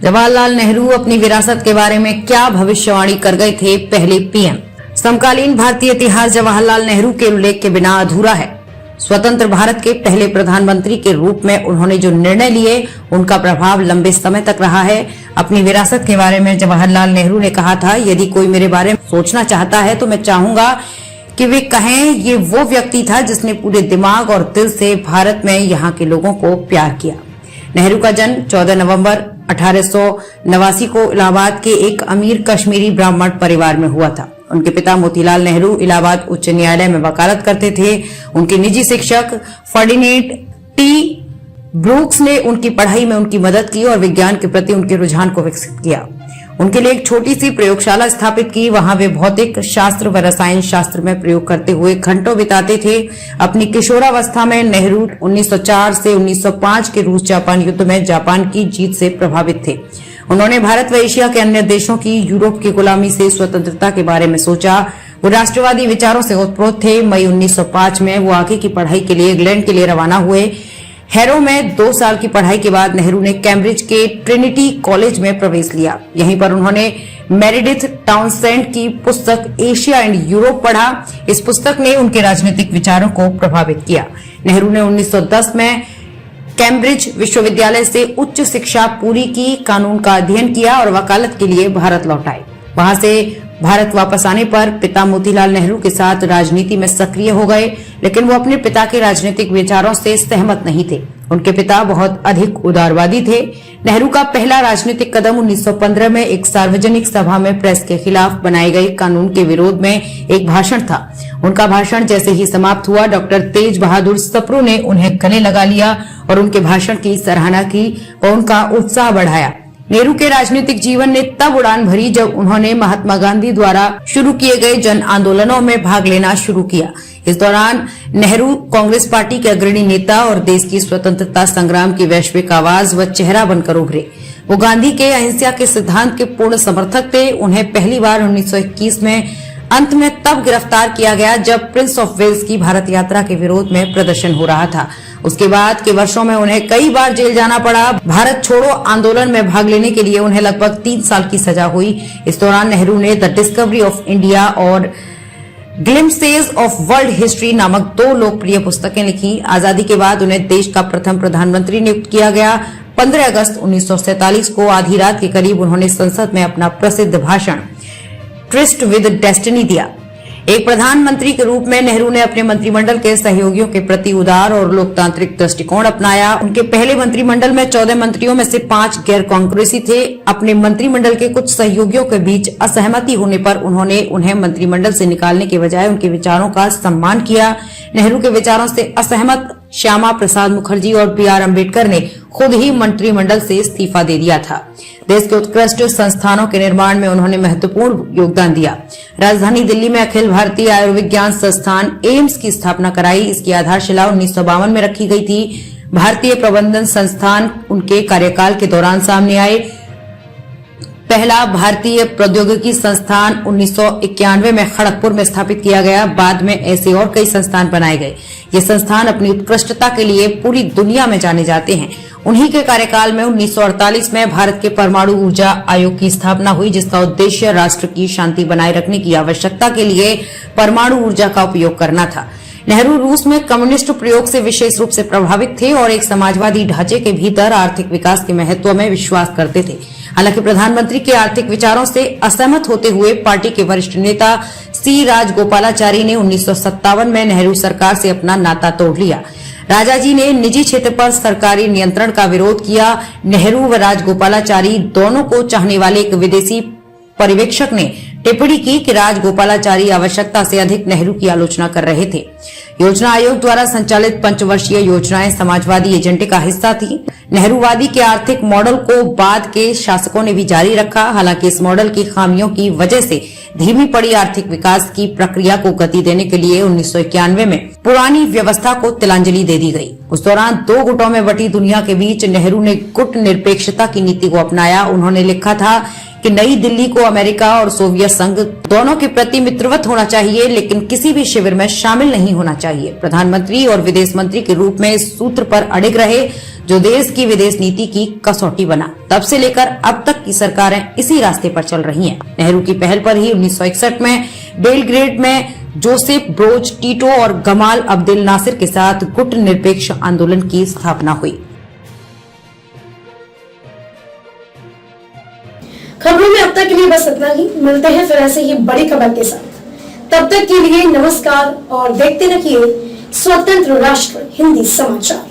जवाहरलाल नेहरू अपनी विरासत के बारे में क्या भविष्यवाणी कर गए थे पहले पीएम। समकालीन भारतीय इतिहास जवाहरलाल नेहरू के उल्लेख के बिना अधूरा है। स्वतंत्र भारत के पहले प्रधानमंत्री के रूप में उन्होंने जो निर्णय लिए उनका प्रभाव लंबे समय तक रहा है। अपनी विरासत के बारे में जवाहरलाल नेहरू ने कहा था, यदि कोई मेरे बारे में सोचना चाहता है तो मैं चाहूंगा कि वे कहें ये वो व्यक्ति था जिसने पूरे दिमाग और दिल से भारत में यहाँ के लोगों को प्यार किया। नेहरू का जन्म 14 नवंबर 1889 को इलाहाबाद के एक अमीर कश्मीरी ब्राह्मण परिवार में हुआ था। उनके पिता मोतीलाल नेहरू इलाहाबाद उच्च न्यायालय में वकालत करते थे। उनके निजी शिक्षक फर्डिनेंड टी ब्रूक्स ने उनकी पढ़ाई में उनकी मदद की और विज्ञान के प्रति उनके रुझान को विकसित किया। उनके लिए एक छोटी सी प्रयोगशाला स्थापित की। वहां वे भौतिक शास्त्र व रसायन शास्त्र में प्रयोग करते हुए घंटों बिताते थे। अपनी किशोरावस्था में नेहरू 1904 से 1905 के रूस जापान युद्ध में जापान की जीत से प्रभावित थे। उन्होंने भारत व एशिया के अन्य देशों की यूरोप की गुलामी से स्वतंत्रता के बारे में सोचा। वो राष्ट्रवादी विचारों से ओतप्रोत थे। मई 1905 में वो आगे की पढ़ाई के लिए इंग्लैंड के लिए रवाना हुए। हैरो में 2 साल की पढ़ाई के बाद नेहरू ने कैम्ब्रिज के ट्रिनिटी कॉलेज में प्रवेश लिया। यहीं पर उन्होंने मेरिडिथ टाउनसेंड की पुस्तक एशिया एंड यूरोप पढ़ा। इस पुस्तक ने उनके राजनीतिक विचारों को प्रभावित किया। नेहरू ने 1910 में कैम्ब्रिज विश्वविद्यालय से उच्च शिक्षा पूरी की, कानून का अध्ययन किया और वकालत के लिए भारत लौट आए। वहां से भारत वापस आने पर पिता मोतीलाल नेहरू के साथ राजनीति में सक्रिय हो गए, लेकिन वो अपने पिता के राजनीतिक विचारों से सहमत नहीं थे। उनके पिता बहुत अधिक उदारवादी थे। नेहरू का पहला राजनीतिक कदम 1915 में एक सार्वजनिक सभा में प्रेस के खिलाफ बनाए गए कानून के विरोध में एक भाषण था। उनका भाषण जैसे ही समाप्त हुआ, डॉक्टर तेज बहादुर सप्रू ने उन्हें गले लगा लिया और उनके भाषण की सराहना की और उनका उत्साह बढ़ाया। नेहरू के राजनीतिक जीवन ने तब उड़ान भरी जब उन्होंने महात्मा गांधी द्वारा शुरू किए गए जन आंदोलनों में भाग लेना शुरू किया। इस दौरान नेहरू कांग्रेस पार्टी के अग्रणी नेता और देश की स्वतंत्रता संग्राम की वैश्विक आवाज व चेहरा बनकर उभरे। वो गांधी के अहिंसा के सिद्धांत के पूर्ण समर्थक थे। उन्हें पहली बार 1921 में अंत में तब गिरफ्तार किया गया जब प्रिंस ऑफ वेल्स की भारत यात्रा के विरोध में प्रदर्शन हो रहा था। उसके बाद के वर्षों में उन्हें कई बार जेल जाना पड़ा। भारत छोड़ो आंदोलन में भाग लेने के लिए उन्हें लगभग 3 साल की सजा हुई। इस दौरान नेहरू ने द डिस्कवरी ऑफ इंडिया और ग्लिम्पसेस ऑफ वर्ल्ड हिस्ट्री नामक 2 लोकप्रिय पुस्तकें लिखी। आजादी के बाद उन्हें देश का प्रथम प्रधानमंत्री नियुक्त किया गया। 15 अगस्त 1947 को आधी रात के करीब उन्होंने संसद में अपना प्रसिद्ध भाषण ट्रिस्ट विद डेस्टिनी दिया। एक प्रधानमंत्री के रूप में नेहरू ने अपने मंत्रिमंडल के सहयोगियों के प्रति उदार और लोकतांत्रिक दृष्टिकोण अपनाया। उनके पहले मंत्रिमंडल में 14 मंत्रियों में से 5 गैर कांग्रेसी थे। अपने मंत्रिमंडल के कुछ सहयोगियों के बीच असहमति होने पर उन्होंने उन्हें मंत्रिमंडल से निकालने के बजाय उनके विचारों का सम्मान किया। नेहरू के विचारों से असहमत श्यामा प्रसाद मुखर्जी और बी.आर. अम्बेडकर ने खुद ही मंत्रिमंडल से इस्तीफा दे दिया था। देश के उत्कृष्ट संस्थानों के निर्माण में उन्होंने महत्वपूर्ण योगदान दिया। राजधानी दिल्ली में अखिल भारतीय आयुर्विज्ञान संस्थान एम्स की स्थापना कराई। इसकी आधारशिला 1952 में रखी गई थी। भारतीय प्रबंधन संस्थान उनके कार्यकाल के दौरान सामने आए। पहला भारतीय प्रौद्योगिकी संस्थान 1991 में खड़गपुर में स्थापित किया गया। बाद में ऐसे और कई संस्थान बनाए गए। ये संस्थान अपनी उत्कृष्टता के लिए पूरी दुनिया में जाने जाते हैं। उन्हीं के कार्यकाल में 1948 में भारत के परमाणु ऊर्जा आयोग की स्थापना हुई, जिसका उद्देश्य राष्ट्र की शांति बनाए रखने की आवश्यकता के लिए परमाणु ऊर्जा का उपयोग करना था। नेहरू रूस में कम्युनिस्ट प्रयोग से विशेष रूप से प्रभावित थे और एक समाजवादी ढांचे के भीतर आर्थिक विकास के महत्व में विश्वास करते थे। हालांकि प्रधानमंत्री के आर्थिक विचारों से असहमत होते हुए पार्टी के वरिष्ठ नेता सी राजगोपालाचारी ने 1957 में नेहरू सरकार से अपना नाता तोड़ लिया। राजाजी ने निजी क्षेत्र पर सरकारी नियंत्रण का विरोध किया। नेहरू व राजगोपालाचारी दोनों को चाहने वाले एक विदेशी पर्यवेक्षक ने टिप्पणी की कि राजगोपालाचारी आवश्यकता से अधिक नेहरू की आलोचना कर रहे थे। योजना आयोग द्वारा संचालित पंचवर्षीय योजनाएं समाजवादी एजेंडे का हिस्सा थी। नेहरूवादी के आर्थिक मॉडल को बाद के शासकों ने भी जारी रखा। हालांकि इस मॉडल की खामियों की वजह से धीमी पड़ी आर्थिक विकास की प्रक्रिया को गति देने के लिए 1991 में पुरानी व्यवस्था को तिलांजलि दे दी गई। उस दौरान 2 गुटों में बटी दुनिया के बीच नेहरू ने गुट निरपेक्षता की नीति को अपनाया। उन्होंने लिखा था कि नई दिल्ली को अमेरिका और सोवियत संघ दोनों के प्रति मित्रवत होना चाहिए, लेकिन किसी भी शिविर में शामिल नहीं होना चाहिए। प्रधानमंत्री और विदेश मंत्री के रूप में इस सूत्र पर अड़िग रहे, जो देश की विदेश नीति की कसौटी बना। तब से लेकर अब तक की सरकारें इसी रास्ते पर चल रही हैं। नेहरू की पहल पर ही 1961 में बेलग्रेड में जोसेफ ब्रोज टीटो और गमाल अब्देल नासिर के साथ गुट निरपेक्ष आंदोलन की स्थापना हुई। खबरों में अब तक के लिए बस इतना ही। मिलते हैं फिर ऐसे ही बड़ी खबर के साथ। तब तक के लिए नमस्कार और देखते रहिए स्वतंत्र राष्ट्र हिंदी समाचार।